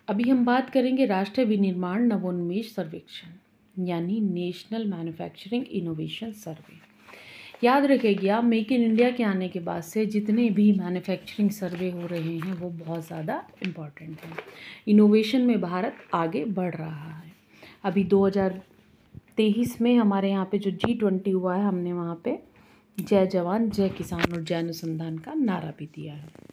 अभी हम बात करेंगे राष्ट्रीय विनिर्माण नवोन्मेष सर्वेक्षण, यानी नेशनल मैन्युफैक्चरिंग इनोवेशन सर्वे। याद रखिएगा, मेक इन इंडिया के आने के बाद से जितने भी मैन्युफैक्चरिंग सर्वे हो रहे हैं वो बहुत ज़्यादा इम्पॉर्टेंट हैं। इनोवेशन में भारत आगे बढ़ रहा है। अभी 2023 में हमारे यहाँ पे जो G20 हुआ है, हमने वहाँ पे जय जवान जय किसान और जय अनुसंधान का नारा भी दिया है।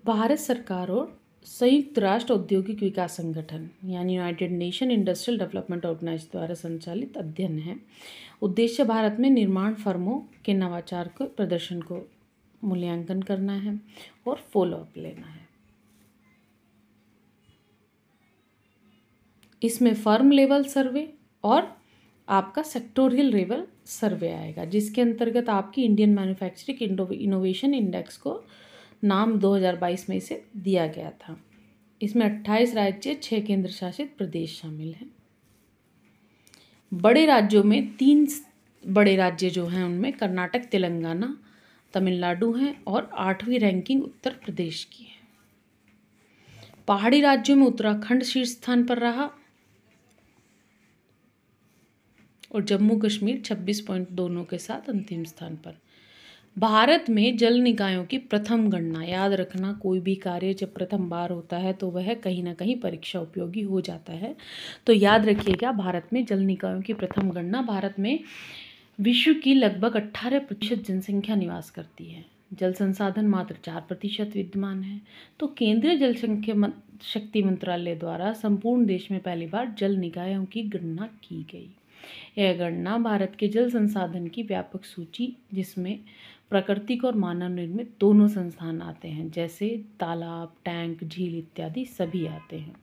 भारत सरकार और संयुक्त राष्ट्र औद्योगिक विकास संगठन यानी United Nation Industrial Development Organization द्वारा संचालित अध्ययन है। उद्देश्य भारत में निर्माण फर्मों के नवाचार को प्रदर्शन को मूल्यांकन करना है और फॉलो अप लेना है। इसमें फर्म लेवल सर्वे और आपका सेक्टोरियल लेवल सर्वे आएगा, जिसके अंतर्गत आपकी इंडियन मैन्युफैक्चरिंग इनोवेशन इंडेक्स को नाम 2022 में इसे दिया गया था। इसमें 28 राज्य, 6 केंद्र शासित प्रदेश शामिल हैं। बड़े राज्यों में 3 बड़े राज्य जो हैं उनमें कर्नाटक, तेलंगाना, तमिलनाडु हैं और 8वीं रैंकिंग उत्तर प्रदेश की है। पहाड़ी राज्यों में उत्तराखंड शीर्ष स्थान पर रहा और जम्मू कश्मीर 26 पॉइंट दोनों के साथ अंतिम स्थान पर। भारत में जल निकायों की प्रथम गणना, याद रखना कोई भी कार्य जब प्रथम बार होता है तो वह कहीं ना कहीं परीक्षा उपयोगी हो जाता है। तो याद रखिएगा, भारत में जल निकायों की प्रथम गणना, भारत में विश्व की लगभग 18% जनसंख्या निवास करती है। जल संसाधन मात्र 4% विद्यमान है। तो केंद्रीय जल शक्ति मंत्रालय द्वारा संपूर्ण देश में पहली बार जल निकायों की गणना की गई। यह गणना भारत के जल संसाधन की व्यापक सूची, जिसमें प्राकृतिक और मानव निर्मित दोनों संस्थान आते हैं, जैसे तालाब, टैंक, झील इत्यादि सभी आते हैं।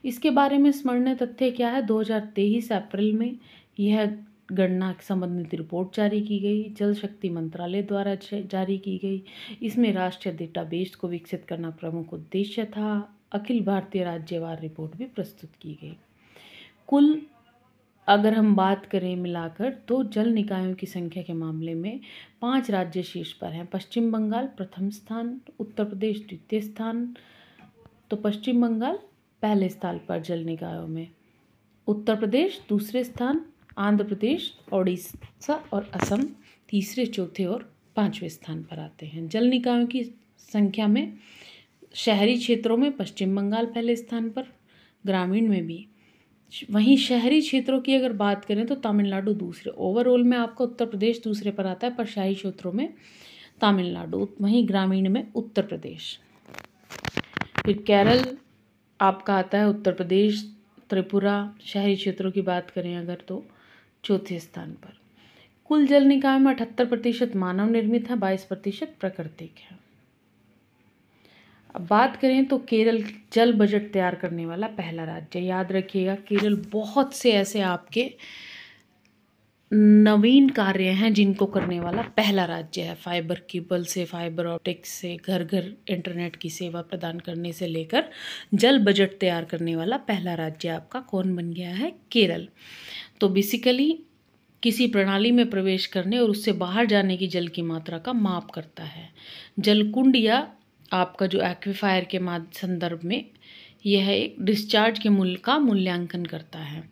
इसके बारे में स्मरणीय तथ्य क्या है? 2023 अप्रैल में यह गणना संबंधित रिपोर्ट जारी की गई, जल शक्ति मंत्रालय द्वारा जारी की गई। इसमें राष्ट्रीय डेटाबेस को विकसित करना प्रमुख उद्देश्य था। अखिल भारतीय राज्यवार रिपोर्ट भी प्रस्तुत की गई। कुल अगर हम बात करें मिलाकर, तो जल निकायों की संख्या के मामले में 5 राज्य शीर्ष पर हैं। पश्चिम बंगाल प्रथम स्थान, उत्तर प्रदेश द्वितीय स्थान। तो पश्चिम बंगाल पहले स्थान पर जल निकायों में, उत्तर प्रदेश दूसरे स्थान, आंध्र प्रदेश, ओडिशा और असम तीसरे, चौथे और 5वें स्थान पर आते हैं। जल निकायों की संख्या में शहरी क्षेत्रों में पश्चिम बंगाल पहले स्थान पर, ग्रामीण में भी। वहीं शहरी क्षेत्रों की अगर बात करें तो तमिलनाडु दूसरे। ओवरऑल में आपका उत्तर प्रदेश दूसरे पर आता है, पर शहरी क्षेत्रों में तमिलनाडु, वहीं ग्रामीण में उत्तर प्रदेश। फिर केरल आपका आता है, उत्तर प्रदेश, त्रिपुरा। शहरी क्षेत्रों की बात करें अगर तो चौथे स्थान पर। कुल जल निकाय में 78% मानव निर्मित है, 22% प्राकृतिक है। अब बात करें तो केरल जल बजट तैयार करने वाला पहला राज्य। याद रखिएगा, केरल बहुत से ऐसे आपके नवीन कार्य हैं जिनको करने वाला पहला राज्य है। फाइबर केबल से, फाइबर ऑप्टिक्स से, घर घर इंटरनेट की सेवा प्रदान करने से लेकर जल बजट तैयार करने वाला पहला राज्य आपका कौन बन गया है? केरल। तो बेसिकली किसी प्रणाली में प्रवेश करने और उससे बाहर जाने की जल की मात्रा का माप करता है। जलकुंड या आपका जो एक्विफायर के संदर्भ में यह एक डिस्चार्ज के मूल्य का मूल्यांकन करता है।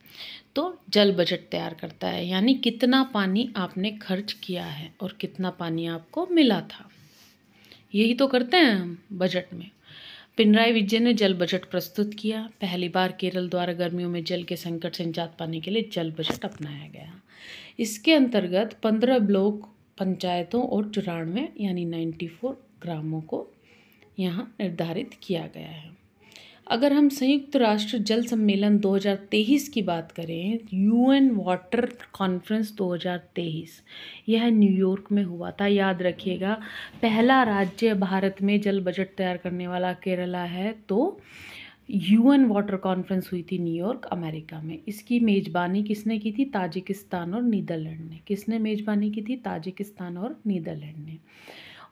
तो जल बजट तैयार करता है, यानी कितना पानी आपने खर्च किया है और कितना पानी आपको मिला था, यही तो करते हैं हम बजट में। पिनराई विजयन ने जल बजट प्रस्तुत किया। पहली बार केरल द्वारा गर्मियों में जल के संकट से निजात पाने के लिए जल बजट अपनाया गया। इसके अंतर्गत 15 ब्लॉक पंचायतों और 94 यानी 94 ग्रामों को यहाँ निर्धारित किया गया है। अगर हम संयुक्त राष्ट्र जल सम्मेलन 2023 की बात करें, यूएन वाटर कॉन्फ्रेंस 2023, यह न्यूयॉर्क में हुआ था। याद रखिएगा, पहला राज्य भारत में जल बजट तैयार करने वाला केरला है। तो यूएन वाटर कॉन्फ्रेंस हुई थी न्यूयॉर्क, अमेरिका में। इसकी मेज़बानी किसने की थी? ताजिकिस्तान और नीदरलैंड ने। किसने मेज़बानी की थी? ताजिकिस्तान और नीदरलैंड ने।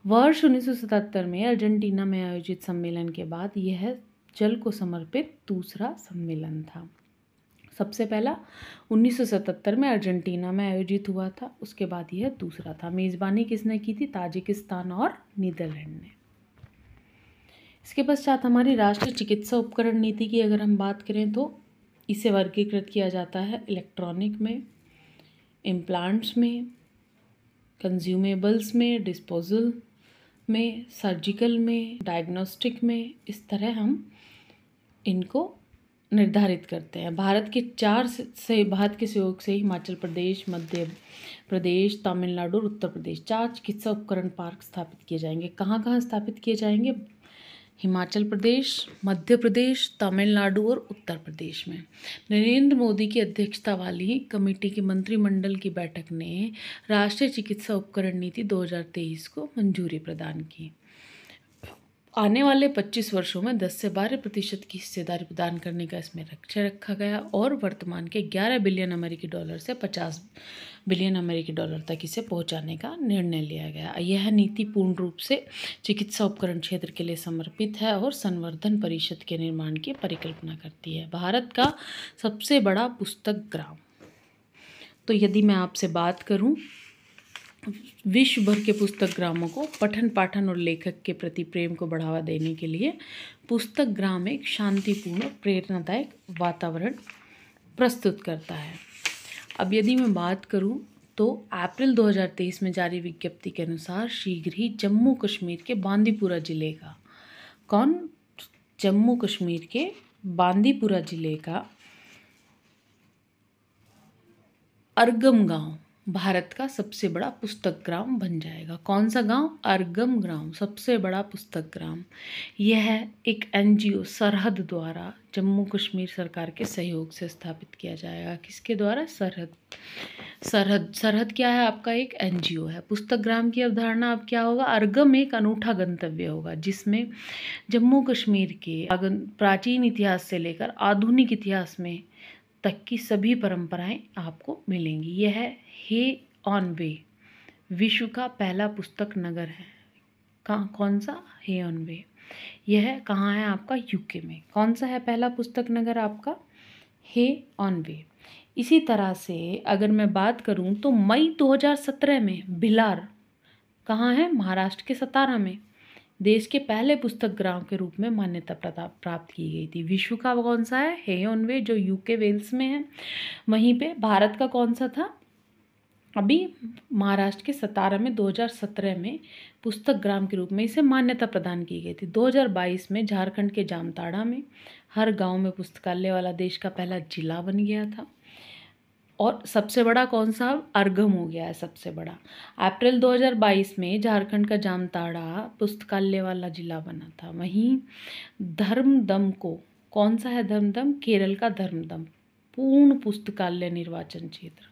वर्ष 1977 में अर्जेंटीना में आयोजित सम्मेलन के बाद यह जल को समर्पित दूसरा सम्मेलन था। सबसे पहला 1977 में अर्जेंटीना में आयोजित हुआ था, उसके बाद यह दूसरा था। मेज़बानी किसने की थी? ताजिकिस्तान और नीदरलैंड ने। इसके पश्चात हमारी राष्ट्रीय चिकित्सा उपकरण नीति की अगर हम बात करें तो इसे वर्गीकृत किया जाता है इलेक्ट्रॉनिक में, इम्प्लांट्स में, कंज्यूमेबल्स में, डिस्पोजल में, सर्जिकल में, डायग्नोस्टिक में। इस तरह हम इनको निर्धारित करते हैं। भारत के सहयोग से हिमाचल प्रदेश, मध्य प्रदेश, तमिलनाडु और उत्तर प्रदेश 4 चिकित्सा उपकरण पार्क स्थापित किए जाएंगे। कहाँ कहाँ स्थापित किए जाएंगे? हिमाचल प्रदेश, मध्य प्रदेश, तमिलनाडु और उत्तर प्रदेश में। नरेंद्र मोदी की अध्यक्षता वाली कमेटी की मंत्रिमंडल की बैठक ने राष्ट्रीय चिकित्सा उपकरण नीति 2023 को मंजूरी प्रदान की। आने वाले 25 वर्षों में 10 से 12% की हिस्सेदारी प्रदान करने का इसमें लक्ष्य रखा गया और वर्तमान के 11 बिलियन अमेरिकी डॉलर से 50 बिलियन अमेरिकी डॉलर तक इसे पहुंचाने का निर्णय लिया गया। यह नीति पूर्ण रूप से चिकित्सा उपकरण क्षेत्र के लिए समर्पित है और संवर्धन परिषद के निर्माण की परिकल्पना करती है। भारत का सबसे बड़ा पुस्तक ग्राम। तो यदि मैं आपसे बात करूं, विश्व भर के पुस्तक ग्रामों को पठन पाठन और लेखक के प्रति प्रेम को बढ़ावा देने के लिए पुस्तक ग्राम एक शांतिपूर्ण और प्रेरणादायक वातावरण प्रस्तुत करता है। अब यदि मैं बात करूं तो अप्रैल 2023 में जारी विज्ञप्ति के अनुसार शीघ्र ही जम्मू कश्मीर के बांदीपुरा जिले का जम्मू कश्मीर के बांदीपुरा जिले का अर्गम गांव भारत का सबसे बड़ा पुस्तक ग्राम बन जाएगा। कौन सा गांव? अर्गम ग्राम, सबसे बड़ा पुस्तक ग्राम। यह एक NGO सरहद द्वारा जम्मू कश्मीर सरकार के सहयोग से स्थापित किया जाएगा। किसके द्वारा? सरहद क्या है आपका? एक NGO है। पुस्तक ग्राम की अवधारणा अब क्या होगा? अर्गम एक अनूठा गंतव्य होगा जिसमें जम्मू कश्मीर के प्राचीन इतिहास से लेकर आधुनिक इतिहास में तक की सभी परंपराएं आपको मिलेंगी। यह हे ऑन वे विश्व का पहला पुस्तक नगर है। कौन सा? हे ऑन वे। यह कहाँ है आपका? UK में। कौन सा है पहला पुस्तक नगर आपका? हे ऑन वे। इसी तरह से अगर मैं बात करूं तो मई 2017 में भिलार कहाँ है? महाराष्ट्र के सतारा में देश के पहले पुस्तक ग्राम के रूप में मान्यता प्राप्त की गई थी। विश्व का कौन सा है? हे ऑन वे, जो UK वेल्स में है। वहीं पे भारत का कौन सा था? अभी महाराष्ट्र के सतारा में 2017 में पुस्तक ग्राम के रूप में इसे मान्यता प्रदान की गई थी। 2022 में झारखंड के जामताड़ा में हर गांव में पुस्तकालय वाला देश का पहला जिला बन गया था। और सबसे बड़ा कौन सा? अर्गम हो गया है सबसे बड़ा। अप्रैल 2022 में झारखंड का जामताड़ा पुस्तकालय वाला जिला बना था। वहीं धर्मदम को कौन सा है? धर्मदम केरल का धर्मदम पूर्ण पुस्तकालय निर्वाचन क्षेत्र।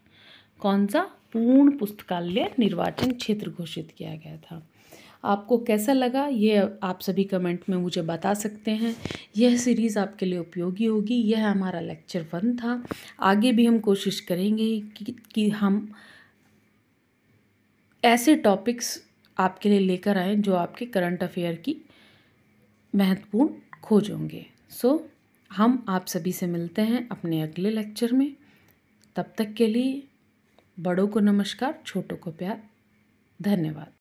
कौन सा? पूर्ण पुस्तकालय निर्वाचन क्षेत्र घोषित किया गया था। आपको कैसा लगा ये आप सभी कमेंट में मुझे बता सकते हैं। यह सीरीज़ आपके लिए उपयोगी होगी। यह हमारा लेक्चर 1 था। आगे भी हम कोशिश करेंगे कि हम ऐसे टॉपिक्स आपके लिए लेकर आएँ जो आपके करंट अफेयर की महत्वपूर्ण खोज होंगे। हम आप सभी से मिलते हैं अपने अगले लेक्चर में। तब तक के लिए बड़ों को नमस्कार, छोटों को प्यार। धन्यवाद।